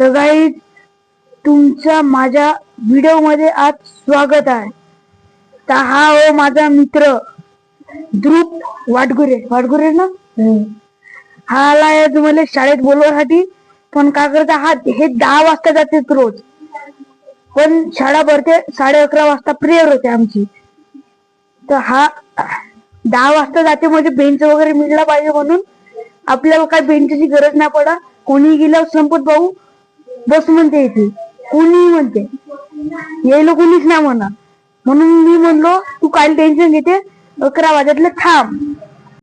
तर काही तुमचा माझ्या व्हिडिओ मध्ये आज स्वागत आहे. तर हा हो माझा मित्र ध्रुव वाटगुरे ना. हा आलाय तुम्हाला शाळेत बोलवण्यासाठी. पण काय करता हा हे 10 वाजता जाते रोज. पण शाळा भरते 11:30 वाजता प्रेयर होते आमची. तर हा 10 वाजता जाते म्हणजे बेंच वगैरे मिळला पाहिजे म्हणून. आपल्याला काय बेंचची गरज नाही पडा. कोणी गेलं संपत भाऊ बस म्हणते इथे, कोणी म्हणते यायला कोणीच नाही म्हणा. म्हणून मी म्हणलो तू काय टेन्शन घेते, 11 वाजतले थांब.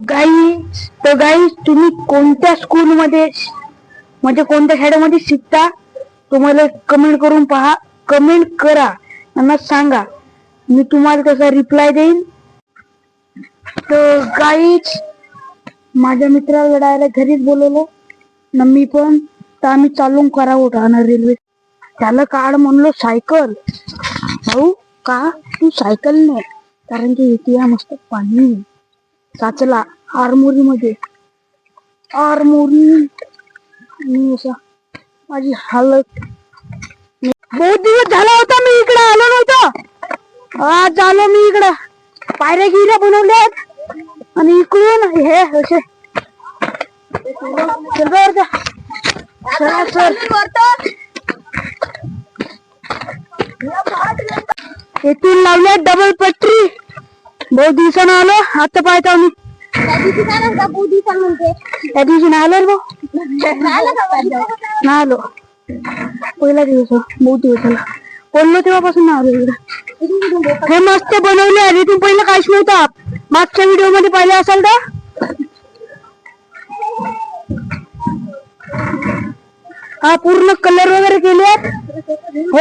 गाईस तुम्ही कोणत्या स्कूल मध्ये म्हणजे कोणत्या शाळेमध्ये शिकता तुम्हाला कमेंट करून पहा. कमेंट करा आणि सांगा, मी तुम्हाला त्याचा रिप्लाय देईन. तर गाईच माझ्या मित्राला डायला घरीच बोलवलं ना मी पण. तर आम्ही चालून करावं राहणार रेल्वे. त्याला काढ म्हणलो सायकल. भाऊ का तू सायकल नाही, कारण की इथे मस्त पाणी साचला आरमोरी मध्ये. आरमोरी असा माझी हालत. बहुत दिवस झाला होता मी इकडे आलो नव्हतो. आज आलो मी इकडं. पायऱ्या गिऱ्या बनवल्यात आणि इकडून हे असे येथून लावल्या डबल पट्टी. बहुत दिवसानं आलो आता पाहतो आम्ही. त्या दिवशी नाही आलो भाऊ, नाही आलो. पहिला दिवस बहुत दिवस झाला बोललो तेव्हापासून ना आलो इकडे. हे मस्त बनवले आहे. इथून पहिलं काहीच नव्हतं. मागच्या व्हिडिओ मध्ये पाहिले असाल तर. हा पूर्ण कलर वगैरे केलेत.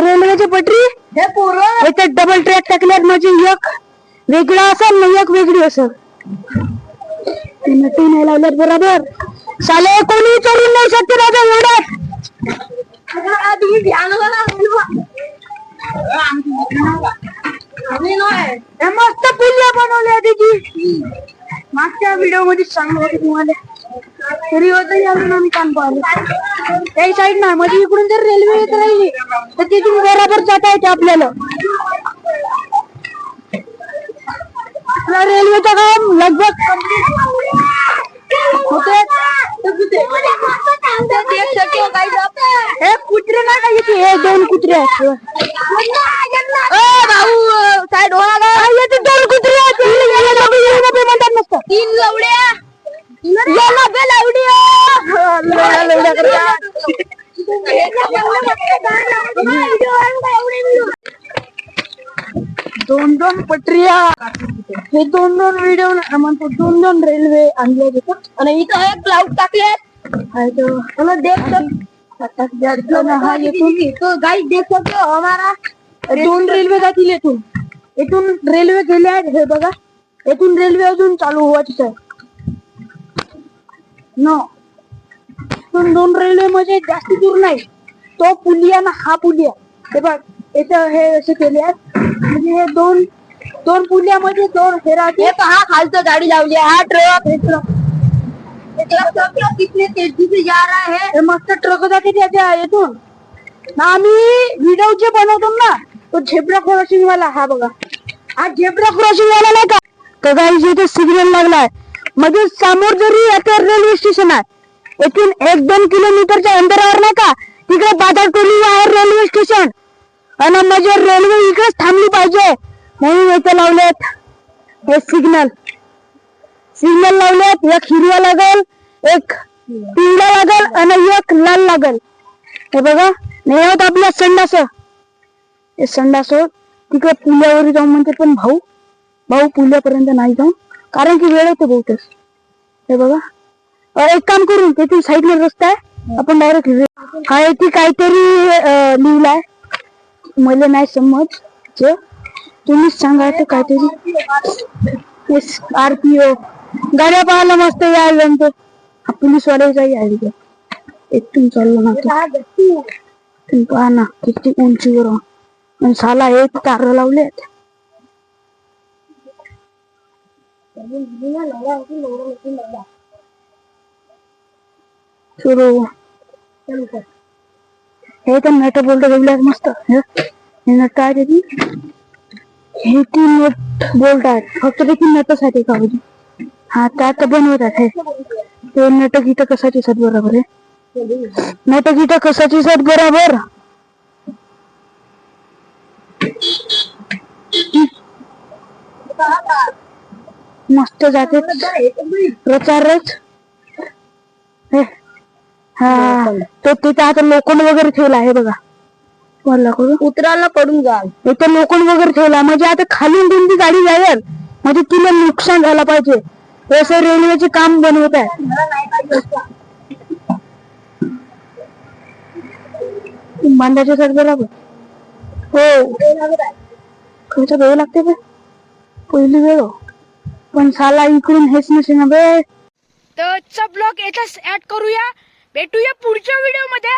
रेल्वेची पटरी याच्यात डबल ट्रॅक टाकल्यात. म्हणजे एक वेगळा असेल ना एक वेगळी असेल. नटी नाही लावल्यात बरोबर. साले कोणी चढून नाही शकते दादा एवढ्यात. मस्त पुल्या बनवल्या त्याची. मागच्या व्हिडिओ मध्ये सांगलं होतं तुम्हाला. तरी होतं यावरून आम्ही काम पाहिलं. काही साईड नाही म्हणजे इकडून जर रेल्वे येत राहिली तर तिथून बरोबर जाता येते आपल्याला. रेल्वेचं काम लगभग होते. हे कुत्रे नाही का इथे, हे 2 कुत्रे आहेत. भाऊ साईड येते 2 कुत्रे म्हणतात नसतं. 3 लवड्या दोन पटरिया. हे 2 व्हिडिओ म्हणतो 2 रेल्वे आणले तिथं. आणि इथं एक क्लाउड टाकले. देख सकते हो हमारा 2 रेल्वे जातील येथून. येथून रेल्वे गेले आहेत हे बघा. येथून रेल्वे अजून चालू व्हायचीच आहे. नो 2 रेल्वे म्हणजे जास्त दूर नाही. तो पुलिया ना हा पुलिया. हे बघ इथं हे असे केले आहेत. म्हणजे हे 2 पुलियामध्ये 2 हे राहते. हा खालचं गाडी लावली आहे. हा ट्रक कितने तेजी से जा रहा है. हे मस्त ट्रक जाते त्याच्या येथून ना. आम्ही व्हिडिओ जे बनवतो ना तो झेब्रा क्रॉसिंग वाला. हा बघा हा झेब्रा क्रॉसिंग वाला नाही का. तर गाईस इथे सिग्नल लागलाय. म्हणजे समोर जरी आता रेल्वे स्टेशन आहे, येथून 1-2 किलोमीटरच्या अंतरावर नाही का तिकडे बाजारटोली आहे रेल्वे स्टेशन. आणि म्हणजे रेल्वे इकडेच थांबली पाहिजे म्हणून इथे लावलेत हे सिग्नल लावलेत. एक हिरवा लागल, एक पिवळा लागल आणि एक लाल लागल. हे बघा नाही होत आपल्या संडास. हे संडास तिकडे पुल्यावर जाऊन म्हणते. पण भाऊ पुल्यापर्यंत नाही जाऊन, कारण की वेळ होते बहुतच. हे बघा एक काम करून तिथून साईडला रस्ता आहे, आपण डायरेक्ट हा इथे काहीतरी लिहिलाय. मला नाही समज, तुम्हीच सांगा. ते काहीतरी RPO गाड्या पाहायला मस्त यायला जमतं. पोलीस वाल्याचाही आहे. इथून चाललो ना तुम्ही पहा ना किती उंचीवर. साला एक तार लावलेत. सुरू हे तर नट बोल्ट वेगळ्यात मस्त. हे नट आहे त्याची, हे 3 नट बोल्ट आहेत फक्त. ते 3 नटच आहेत एका बाजू. हा त्यात बनवतात हे. ते नट गीत कसाची सत बरोबर आहे. नट गीत कसाची सत बरोबर. मस्त जाते प्रचारच. हा तो तिथे आता लोखंड वगैरे ठेवला आहे बघा. उतरायला पडून जाल इथे लोखंड वगैरे ठेवला. म्हणजे आता खालून कोणती गाडी जाईल म्हणजे तिला नुकसान झाला पाहिजे असं रेल्वेचे काम बनवत आहे. बांधायच्या सर बरोबर. हो खर्च वेळ लागते का पहिली वेळ. पण साला इकडून हेच नसे ना बे. तर ब्लॉग याचाच ऍड करूया. भेटूया पुढच्या व्हिडिओ मध्ये.